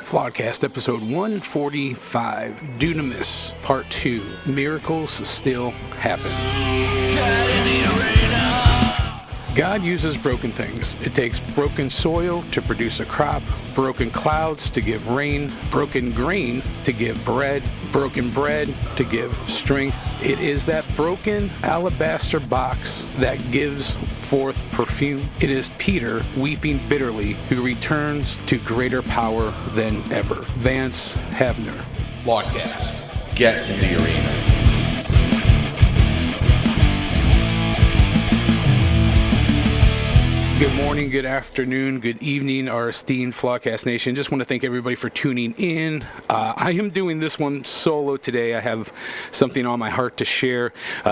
Flawedcast episode 145, Dunamis, part 2, Miracles Still Happen. God uses broken things. It takes broken soil to produce a crop, broken clouds to give rain, broken grain to give bread, broken bread to give strength. It is that broken alabaster box that gives forth perfume. It is Peter weeping bitterly who returns to greater power than ever. Vance Havner. Flawedcast. Get in the arena. Good morning, good afternoon, good evening, our esteemed Flawedcast Nation. Just want to thank everybody for tuning in. I am doing this one solo today. I have something on my heart to share.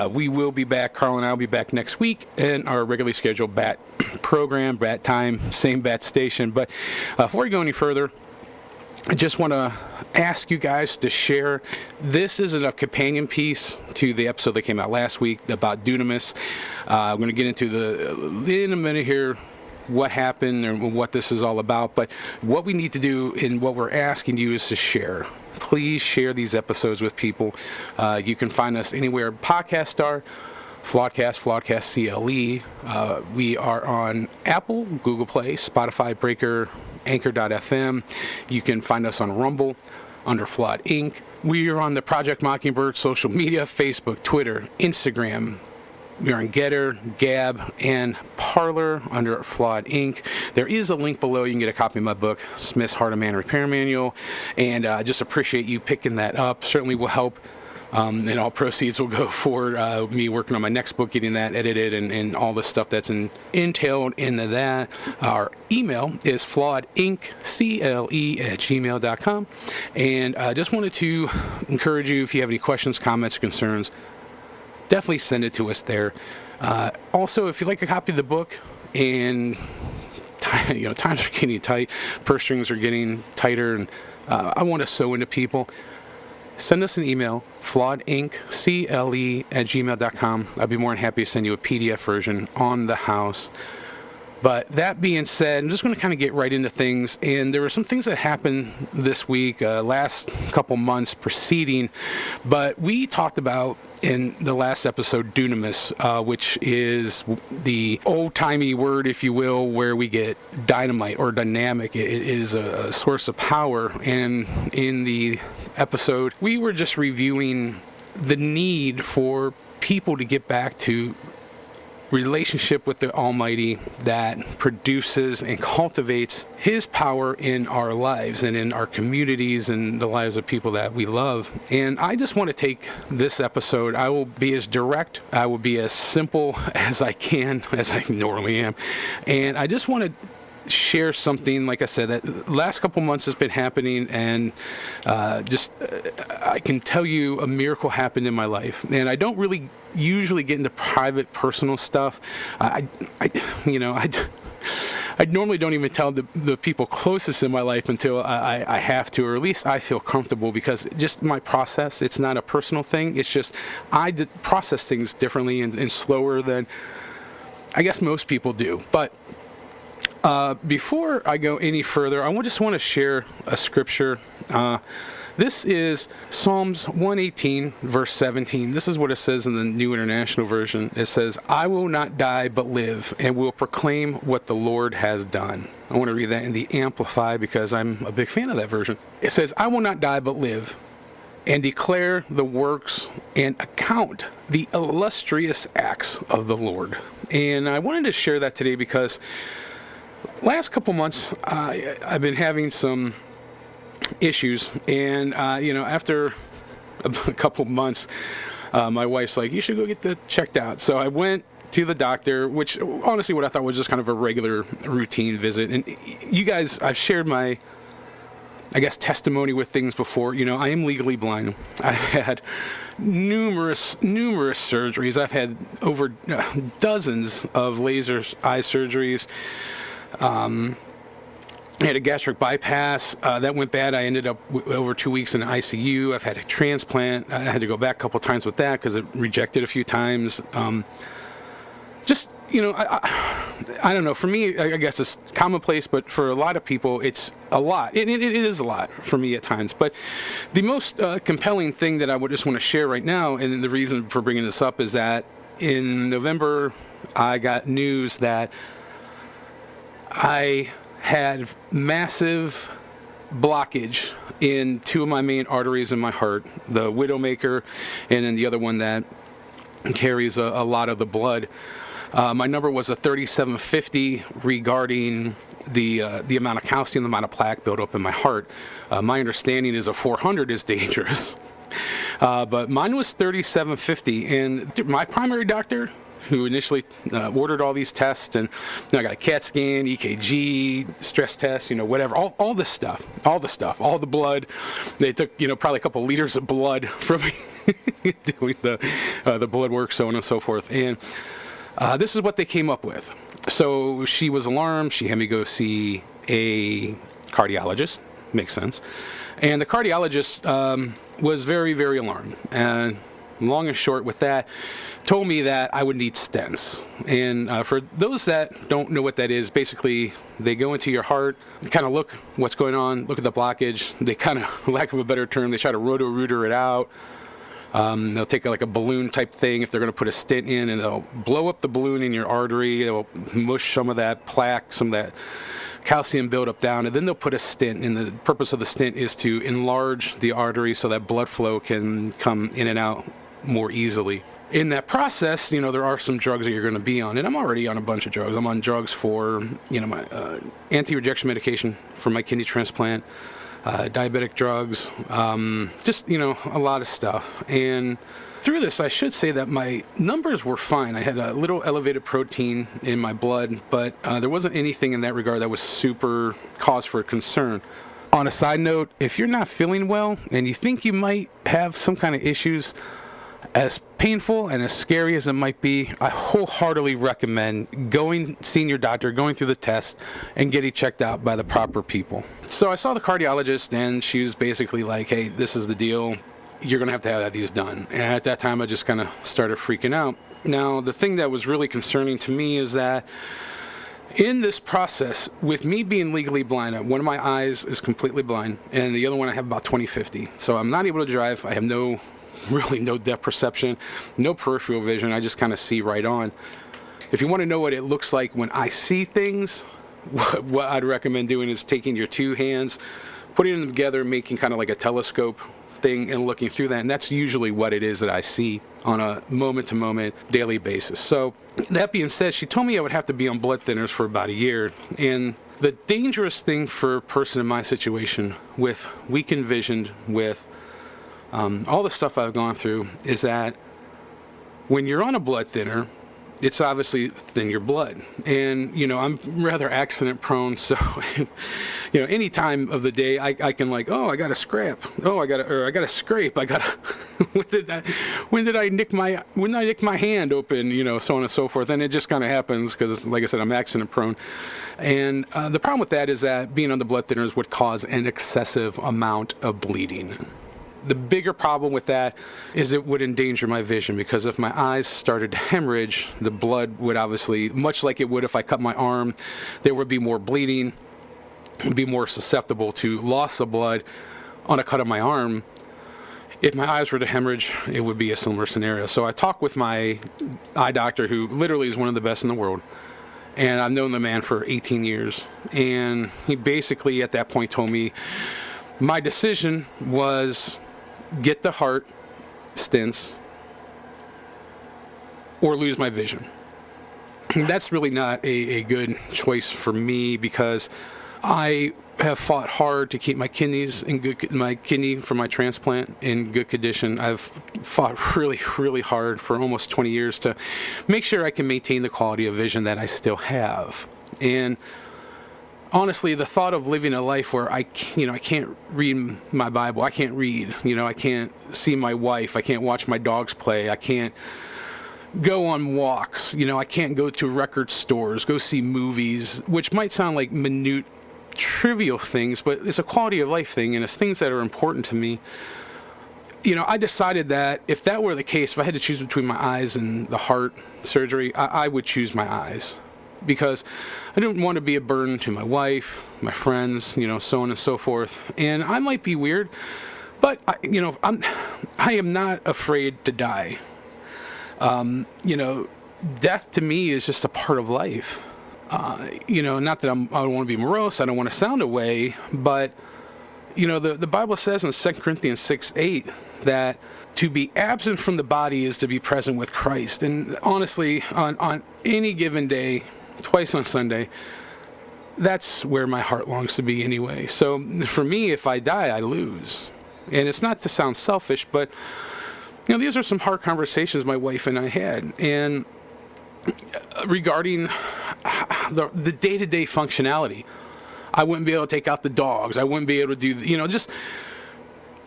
We will be back, Carl and I will be back next week in our regularly scheduled BAT program, BAT time, same BAT station. But before we go any further, I just want to ask you guys to share. This is a companion piece to the episode that came out last week about Dunamis. I'm going to get into in a minute here what happened and what this is all about. But what we need to do and what we're asking you is to share. Please share these episodes with people. You can find us anywhere podcasts are. Flawedcast, Flawedcast CLE. We are on Apple, Google Play, Spotify, Breaker, Anchor.fm. You can find us on Rumble under Flawed Inc. We are on the Project Mockingbird social media, Facebook, Twitter, Instagram. We are on Getter, Gab, and Parler under Flawed Inc. There is a link below. You can get a copy of my book, Smith's Heart of Man Repair Manual. And I just appreciate you picking that up. Certainly will help. And all proceeds will go for me working on my next book, getting that edited, and all the stuff that's entailed into that. Our email is flawedinc@gmail.com. And I just wanted to encourage you, if you have any questions, comments, concerns, definitely send it to us there. Also, if you'd like a copy of the book, and times are getting tight, purse strings are getting tighter, and I want to sew into people, send us an email, flawedinc@gmail.com. I'd be more than happy to send you a PDF version on the house. But that being said, I'm just going to kind of get right into things. And there were some things that happened this week, last couple months preceding. But we talked about in the last episode, Dunamis, which is the old-timey word, if you will, where we get dynamite or dynamic. It is a source of power. And in the episode, we were just reviewing the need for people to get back to relationship with the Almighty that produces and cultivates His power in our lives and in our communities and the lives of people that we love. And I just want to take this episode, I will be as direct, I will be as simple as I can, as I normally am. And I just want to share something, like I said, that last couple months has been happening, and I can tell you a miracle happened in my life. And I don't really usually get into private, personal stuff. I normally don't even tell the people closest in my life until I have to, or at least I feel comfortable, because just my process, it's not a personal thing. It's just I process things differently and slower than I guess most people do. But before I go any further, I just want to share a scripture. This is Psalms 118, verse 17. This is what it says in the New International Version. It says, "I will not die but live, and will proclaim what the Lord has done." I want to read that in the Amplify because I'm a big fan of that version. It says, "I will not die but live, and declare the works and account the illustrious acts of the Lord." And I wanted to share that today because last couple months, I've been having some issues, and after a couple months, my wife's like, "You should go get that checked out." So I went to the doctor, which honestly, what I thought was just kind of a regular routine visit. And you guys, I've shared my, I guess, testimony with things before. I am legally blind. I've had numerous surgeries. I've had over dozens of laser eye surgeries. I had a gastric bypass that went bad. I ended up over 2 weeks in the ICU. I've had a transplant. I had to go back a couple times with that because it rejected a few times. just, I don't know. For me, I guess it's commonplace, but for a lot of people, it's a lot. It is a lot for me at times. But the most compelling thing that I would just want to share right now, and the reason for bringing this up, is that in November, I got news that I had massive blockage in two of my main arteries in my heart, the widowmaker, and then the other one that carries a lot of the blood. My number was a 3750 regarding the amount of calcium, the amount of plaque built up in my heart. My understanding is a 400 is dangerous. But mine was 3750, and my primary doctor, who initially ordered all these tests, and I got a CAT scan, EKG, stress test, whatever, all the stuff, all the blood. They took, probably a couple liters of blood from me doing the blood work, so on and so forth. And this is what they came up with. So she was alarmed. She had me go see a cardiologist. Makes sense. And the cardiologist was very, very alarmed. And long and short with that, told me that I would need stents. And for those that don't know what that is, basically they go into your heart, kind of look what's going on, look at the blockage. They kind of, lack of a better term, they try to roto-rooter it out. They'll take like a balloon type thing if they're going to put a stent in, and they'll blow up the balloon in your artery. They'll mush some of that plaque, some of that calcium buildup down, and then they'll put a stent. And the purpose of the stent is to enlarge the artery so that blood flow can come in and out more easily. In that process, there are some drugs that you're going to be on, and I'm already on a bunch of drugs. I'm on drugs for, my anti-rejection medication for my kidney transplant, diabetic drugs, just, a lot of stuff. And through this, I should say that my numbers were fine. I had a little elevated protein in my blood, but there wasn't anything in that regard that was super cause for concern. On a side note, if you're not feeling well and you think you might have some kind of issues, as painful and as scary as it might be, I wholeheartedly recommend seeing your doctor, going through the test, and getting checked out by the proper people. So I saw the cardiologist, and she was basically like, hey, this is the deal. You're going to have these done. And at that time, I just kind of started freaking out. Now, the thing that was really concerning to me is that in this process, with me being legally blind, one of my eyes is completely blind, and the other one I have about 20/50. So I'm not able to drive. I have really no depth perception, no peripheral vision. I just kind of see right on. If you want to know what it looks like when I see things, what I'd recommend doing is taking your two hands, putting them together, making kind of like a telescope thing, and looking through that. And that's usually what it is that I see on a moment-to-moment daily basis. So that being said, she told me I would have to be on blood thinners for about a year. And the dangerous thing for a person in my situation, with weakened vision, with all the stuff I've gone through, is that when you're on a blood thinner, it's obviously thin your blood. And, I'm rather accident prone, so, any time of the day I can I got to scrap. Oh, I got to scrape. When did I nick my hand open, so on and so forth. And it just kind of happens because, like I said, I'm accident prone. And the problem with that is that being on the blood thinners would cause an excessive amount of bleeding. The bigger problem with that is it would endanger my vision, because if my eyes started to hemorrhage, the blood would obviously, much like it would if I cut my arm, there would be more bleeding, be more susceptible to loss of blood on a cut of my arm. If my eyes were to hemorrhage, it would be a similar scenario. So I talked with my eye doctor, who literally is one of the best in the world, and I've known the man for 18 years. And he basically at that point told me my decision was get the heart stents or lose my vision. That's really not a good choice for me, because I have fought hard to keep my kidney for my transplant in good condition. I've fought really, really hard for almost 20 years to make sure I can maintain the quality of vision that I still have. And honestly, the thought of living a life where I can't read my Bible, I can't read, I can't see my wife, I can't watch my dogs play, I can't go on walks, I can't go to record stores, go see movies, which might sound like minute, trivial things, but it's a quality of life thing, and it's things that are important to me. I decided that if that were the case, if I had to choose between my eyes and the heart surgery, I would choose my eyes, because I didn't want to be a burden to my wife, my friends, so on and so forth. And I might be weird, but I am not afraid to die. Death to me is just a part of life. Not that I don't want to be morose, I don't want to sound away, but the Bible says in 2 Corinthians 6:8 that to be absent from the body is to be present with Christ. And honestly, on any given day, twice on Sunday, that's where my heart longs to be anyway. So for me, if I die, I lose. And it's not to sound selfish, but these are some hard conversations my wife and I had, and regarding the day-to-day functionality. I wouldn't be able to take out the dogs. I wouldn't be able to do, just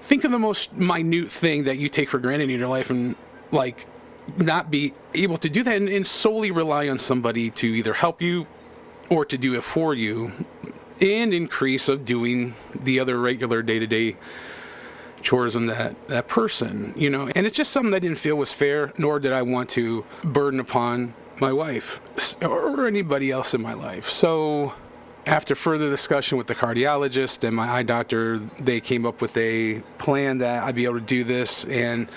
think of the most minute thing that you take for granted in your life, and not be able to do that, and solely rely on somebody to either help you or to do it for you, and increase of doing the other regular day-to-day chores on that person, and it's just something I didn't feel was fair, nor did I want to burden upon my wife or anybody else in my life. So after further discussion with the cardiologist and my eye doctor, they came up with a plan that I'd be able to do this and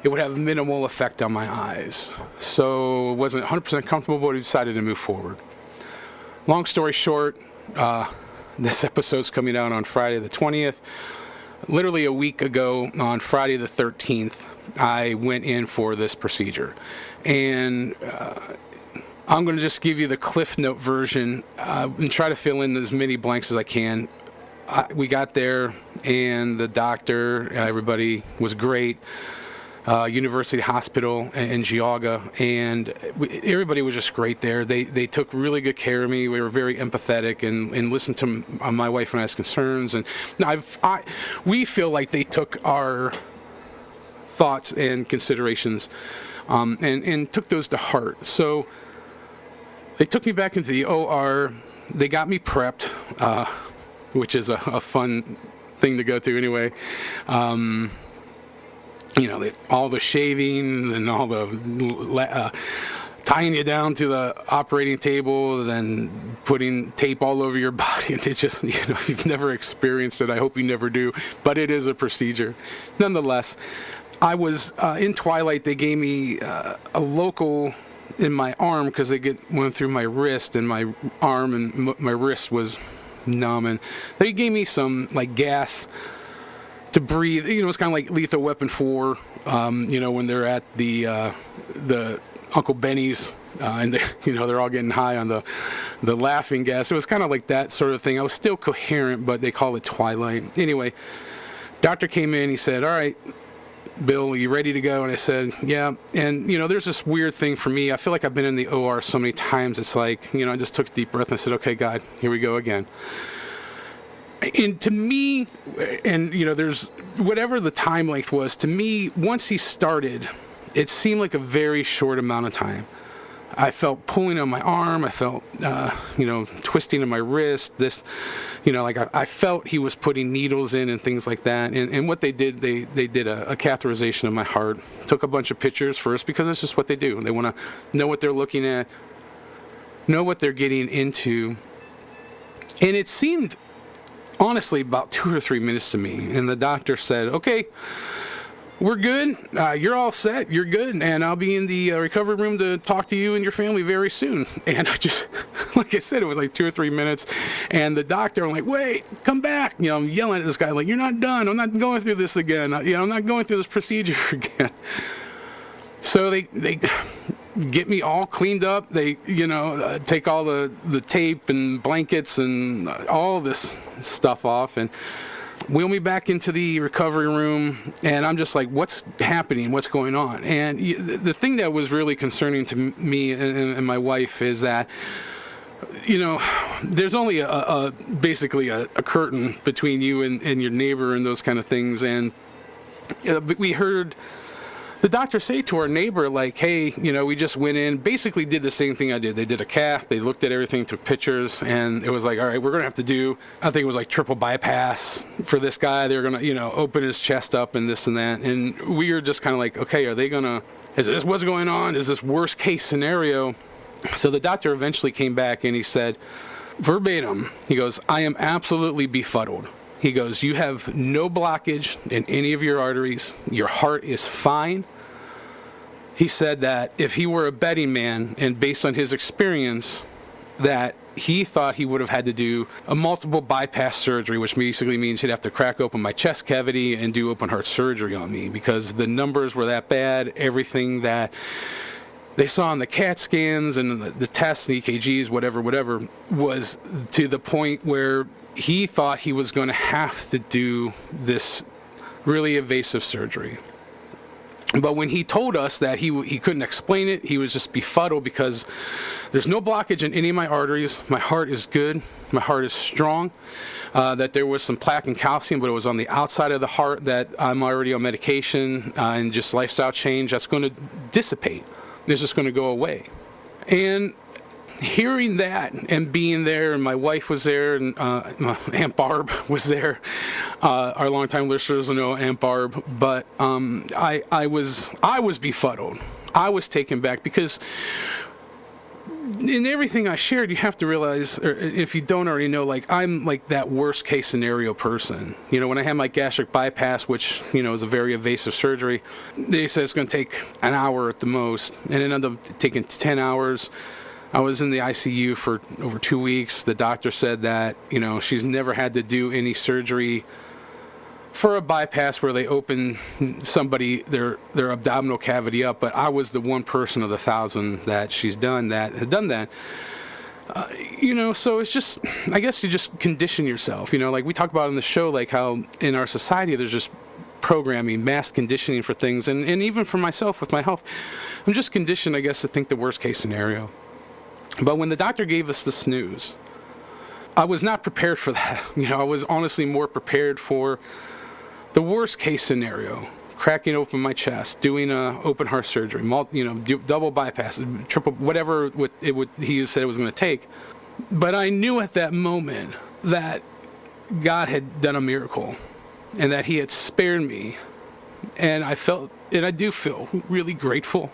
it would have minimal effect on my eyes. So it wasn't 100% comfortable, but we decided to move forward. Long story short, this episode's coming out on Friday the 20th. Literally a week ago, on Friday the 13th, I went in for this procedure. And I'm going to just give you the Cliff Note version and try to fill in as many blanks as I can. We got there, and the doctor, everybody was great. University Hospital in Geauga, and everybody was just great there. They took really good care of me. We were very empathetic and listened to my wife and I's concerns. And we feel like they took our thoughts and considerations and took those to heart. So they took me back into the OR. They got me prepped, which is a fun thing to go to anyway. All the shaving and all the tying you down to the operating table, then putting tape all over your body. And it just, if you've never experienced it, I hope you never do, but it is a procedure. Nonetheless, I was in twilight. They gave me a local in my arm because they went through my wrist, and my arm and my wrist was numb. And they gave me some gas to breathe. It's kind of like Lethal Weapon 4, when they're at the Uncle Benny's, and they're all getting high on the laughing gas. It was kind of like that sort of thing. I was still coherent, but they call it twilight. Anyway, doctor came in. He said, "All right, Bill, are you ready to go?" And I said, "Yeah." And there's this weird thing for me. I feel like I've been in the OR so many times. It's like, I just took a deep breath and I said, "Okay, God, here we go again." And to me, and there's whatever the time length was, to me, once he started, it seemed like a very short amount of time. I felt pulling on my arm. I felt, twisting on my wrist. This, I felt he was putting needles in and things like that. And what they did, they did a catheterization of my heart. Took a bunch of pictures first, because that's just what they do. They want to know what they're looking at, know what they're getting into. And it seemed, honestly, about 2 or 3 minutes to me. And the doctor said, "Okay, we're good. You're all set. You're good. And I'll be in the recovery room to talk to you and your family very soon." And I just, like I said, it was like 2 or 3 minutes. And the doctor, I'm like, "Wait, come back." I'm yelling at this guy, like, "You're not done. I'm not going through this again. I'm not going through this procedure again." So they get me all cleaned up. They, take all the tape and blankets and all this stuff off and wheel me back into the recovery room. And I'm just like, what's happening? What's going on? And the thing that was really concerning to me and my wife is that, there's only basically a curtain between you and your neighbor and those kind of things. And we heard the doctor say to our neighbor, like, hey, we just went in, basically did the same thing I did. They did a cath, they looked at everything, took pictures, and it was like, all right, we're going to have to do, I think it was like triple bypass for this guy. They're going to, open his chest up and this and that. And we were just kind of like, okay, are they going to, is this what's going on? Is this worst case scenario? So the doctor eventually came back and he said, verbatim, he goes, I am absolutely befuddled. He goes, you have no blockage in any of your arteries. Your heart is fine. He said that if he were a betting man, and based on his experience, that he thought he would have had to do a multiple bypass surgery, which basically means he'd have to crack open my chest cavity and do open heart surgery on me because the numbers were that bad. Everything that they saw on the CAT scans and the tests, the EKGs, whatever, was to the point where he thought he was going to have to do this really invasive surgery. But when he told us that he couldn't explain it, he was just befuddled because there's no blockage in any of my arteries. My heart is good. My heart is strong. That there was some plaque and calcium, but it was on the outside of the heart that I'm already on medication and just lifestyle change. That's going to dissipate. It's just going to go away. And hearing that and being there, and my wife was there, and my Aunt Barb was there. Our longtime listeners will know Aunt Barb, but I was befuddled. I was taken back because in everything I shared, you have to realize, or if you don't already know, like I'm like that worst case scenario person. When I had my gastric bypass, which is a very invasive surgery, they said it's going to take an hour at the most, and it ended up taking 10 hours. I was in the ICU for over 2 weeks. The doctor said that, she's never had to do any surgery for a bypass where they open somebody, their abdominal cavity up, but I was the one person of the 1,000 that she's done that, had done that. So it's just, I guess you just condition yourself, like we talk about in the show, like how in our society there's just programming, mass conditioning for things, and even for myself with my health, I'm just conditioned, I guess, to think the worst case scenario. But when the doctor gave us this news, I was not prepared for that. I was honestly more prepared for the worst case scenario, cracking open my chest, doing a open heart surgery, double bypass, triple, whatever he said it was going to take. But I knew at that moment that God had done a miracle and that he had spared me. And I do feel really grateful.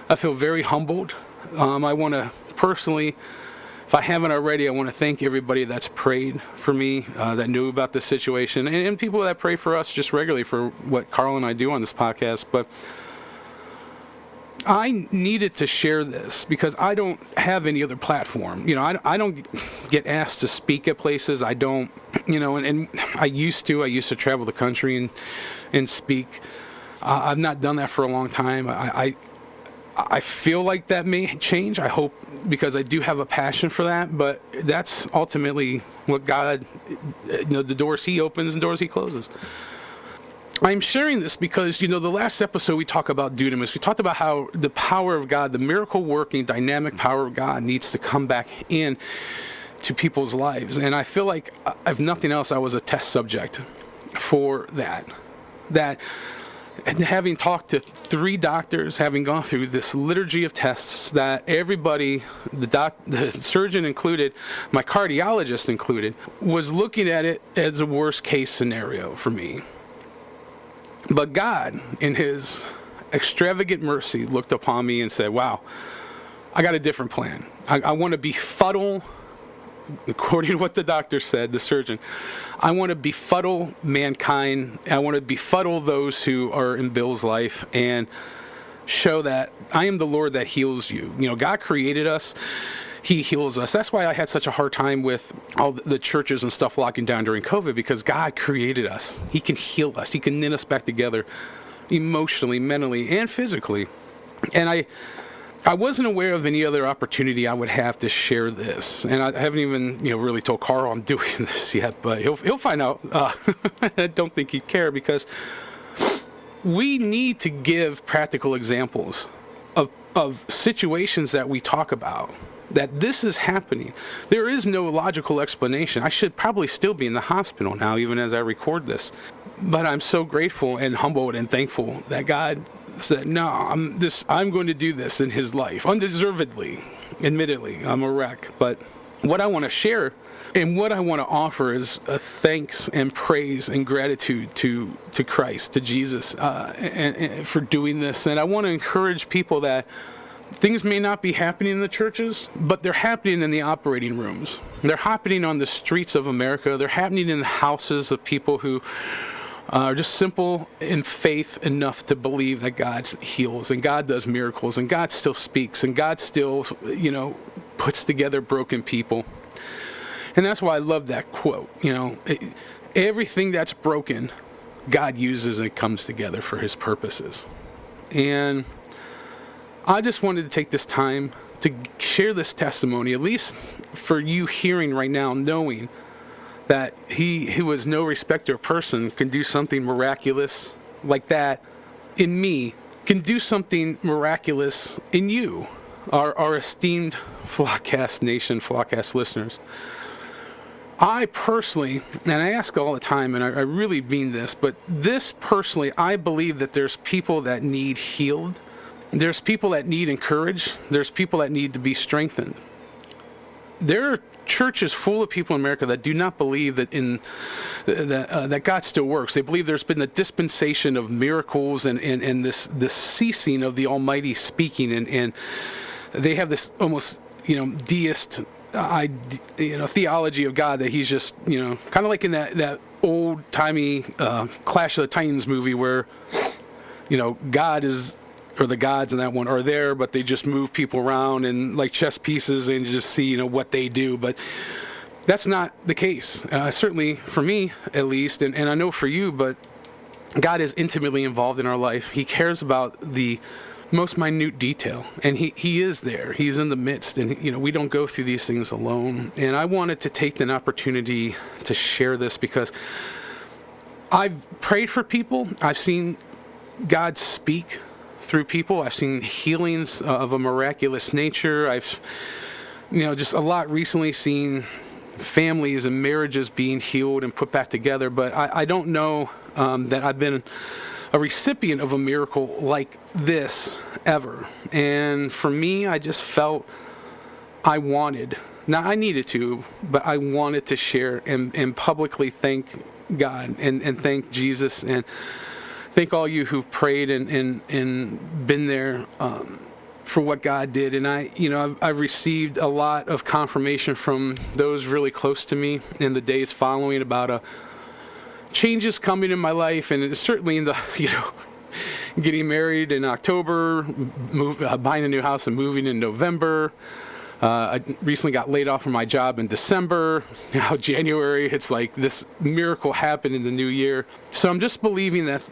I feel very humbled. I want to personally, if I haven't already, I want to thank everybody that's prayed for me, that knew about this situation, and people that pray for us just regularly for what Carl and I do on this podcast. But I needed to share this because I don't have any other platform. I don't get asked to speak at places. I don't, and I used to travel the country and speak. I've not done that for a long time. I feel like that may change, I hope, because I do have a passion for that, but that's ultimately what God, the doors he opens and doors he closes. I'm sharing this because, the last episode we talked about Dunamis. We talked about how the power of God, the miracle working, dynamic power of God needs to come back in to people's lives. And I feel like, if nothing else, I was a test subject for that. And having talked to 3 doctors, having gone through this liturgy of tests that everybody, the surgeon included, my cardiologist included, was looking at it as a worst case scenario for me. But God, in his extravagant mercy, looked upon me and said, wow, I got a different plan. I want to befuddle, according to what the doctor said, the surgeon, I want to befuddle mankind. I want to befuddle those who are in Bill's life and show that I am the Lord that heals you. God created us. He heals us. That's why I had such a hard time with all the churches and stuff locking down during COVID, because God created us. He can heal us. He can knit us back together emotionally, mentally, and physically. And I wasn't aware of any other opportunity I would have to share this, and I haven't even, really told Carl I'm doing this yet. But he'll find out. I don't think he'd care, because we need to give practical examples of situations that we talk about, that this is happening. There is no logical explanation. I should probably still be in the hospital now, even as I record this. But I'm so grateful and humbled and thankful that God said, no, I'm going to do this in his life, undeservedly. Admittedly, I'm a wreck. But what I want to share and what I want to offer is a thanks and praise and gratitude to Christ, to Jesus, and for doing this. And I want to encourage people that things may not be happening in the churches, but they're happening in the operating rooms. They're happening on the streets of America. They're happening in the houses of people who are just simple in faith enough to believe that God heals and God does miracles and God still speaks and God still, puts together broken people. And that's why I love that quote. Everything that's broken, God uses and comes together for his purposes. And I just wanted to take this time to share this testimony, at least for you hearing right now, knowing that he who is no respecter of person can do something miraculous like that in me, can do something miraculous in you, our esteemed Flawedcast nation, Flawedcast listeners. I personally, and I ask all the time, and I really mean this, but this personally, I believe that there's people that need healed. There's people that need encouraged. There's people that need to be strengthened. There are churches full of people in America that do not believe that that God still works. They believe there's been a dispensation of miracles and this ceasing of the Almighty speaking, and they have this almost deist theology of God, that he's just kind of like in that old timey Clash of the Titans movie where God is, or the gods in that one are there, but they just move people around and like chess pieces and just see what they do. But that's not the case, certainly for me at least, and I know for you. But God is intimately involved in our life. He cares about the most minute detail, and he is there. He's in the midst, and we don't go through these things alone. And I wanted to take an opportunity to share this because I've prayed for people. I've seen God speak through people. I've seen healings of a miraculous nature. I've just a lot recently seen families and marriages being healed and put back together. But I don't know that I've been a recipient of a miracle like this ever. And for me, I just felt I needed to, but I wanted to share and publicly thank God and thank Jesus and thank all you who've prayed and been there for what God did. And I've received a lot of confirmation from those really close to me in the days following about changes coming in my life, and it's certainly in the getting married in October, buying a new house and moving in November. I recently got laid off from my job in December. Now January, it's like this miracle happened in the new year. So I'm just believing that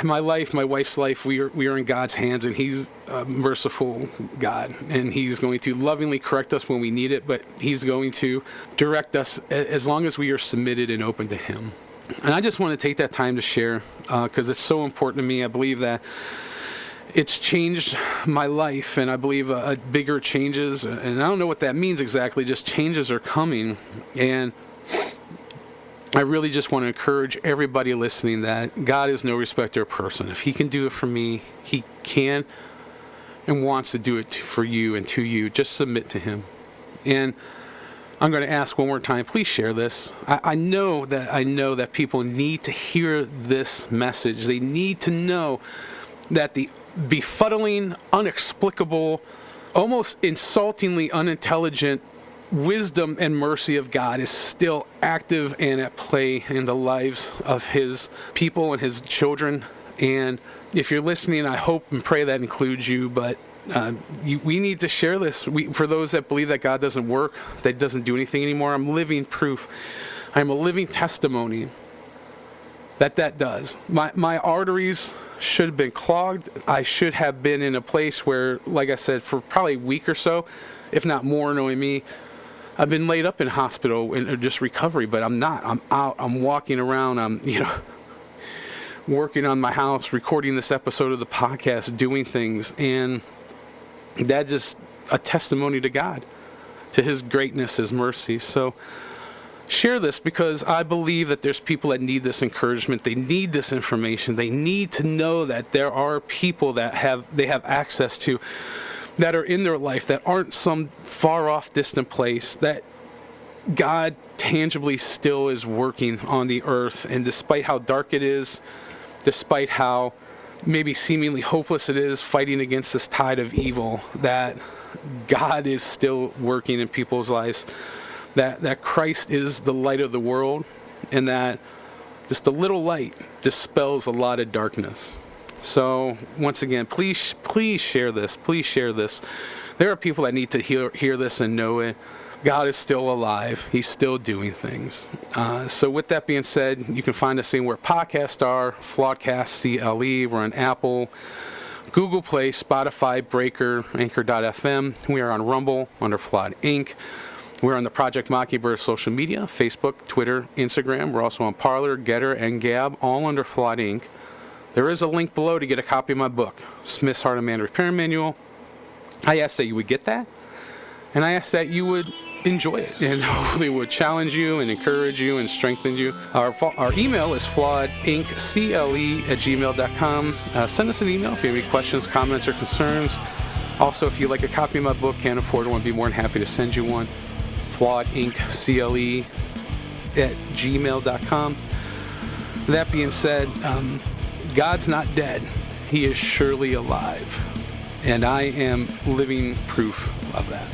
my wife's life, we are in God's hands, and he's a merciful God, and he's going to lovingly correct us when we need it, but he's going to direct us as long as we are submitted and open to him. And I just want to take that time to share because it's so important to me. I believe that it's changed my life, and I believe bigger changes, and I don't know what that means exactly, just changes are coming. And I really just want to encourage everybody listening that God is no respecter of person. If he can do it for me, he can and wants to do it for you and to you. Just submit to him. And I'm going to ask one more time, please share this. I know that people need to hear this message. They need to know that the befuddling, inexplicable, almost insultingly unintelligent wisdom and mercy of God is still active and at play in the lives of his people and his children. And if you're listening, I hope and pray that includes you, but we need to share this. For those that believe that God doesn't work, that he doesn't do anything anymore, I'm living proof. I'm a living testimony that does. My arteries should have been clogged. I should have been in a place where, like I said, for probably a week or so, if not more, knowing me, I've been laid up in hospital in just recovery, but I'm not. I'm out. I'm walking around. I'm, working on my house, recording this episode of the podcast, doing things, and that's just a testimony to God, to his greatness, his mercy. So share this because I believe that there's people that need this encouragement. They need this information. They need to know that there are people that they have access to, that are in their life, that aren't some far off distant place, that God tangibly still is working on the earth. And despite how dark it is, despite how maybe seemingly hopeless it is fighting against this tide of evil, that God is still working in people's lives, that Christ is the light of the world, and that just a little light dispels a lot of darkness. So once again, please share this. Please share this. There are people that need to hear this and know it. God is still alive. He's still doing things. So with that being said, you can find us anywhere podcasts are, Flawedcast, CLE. We're on Apple, Google Play, Spotify, Breaker, Anchor.fm. We are on Rumble under Flawed Inc. We're on the Project Mockingbird social media, Facebook, Twitter, Instagram. We're also on Parler, Getter, and Gab, all under Flawed Inc. There is a link below to get a copy of my book, Smith's Heart of Man Repair Manual. I ask that you would get that, and I ask that you would enjoy it, and hopefully would challenge you and encourage you and strengthen you. Our email is flawedinccle@gmail.com. Send us an email if you have any questions, comments, or concerns. Also, if you'd like a copy of my book, can't afford one, I'd be more than happy to send you one. flawedinccle@gmail.com. That being said, God's not dead. He is surely alive. And I am living proof of that.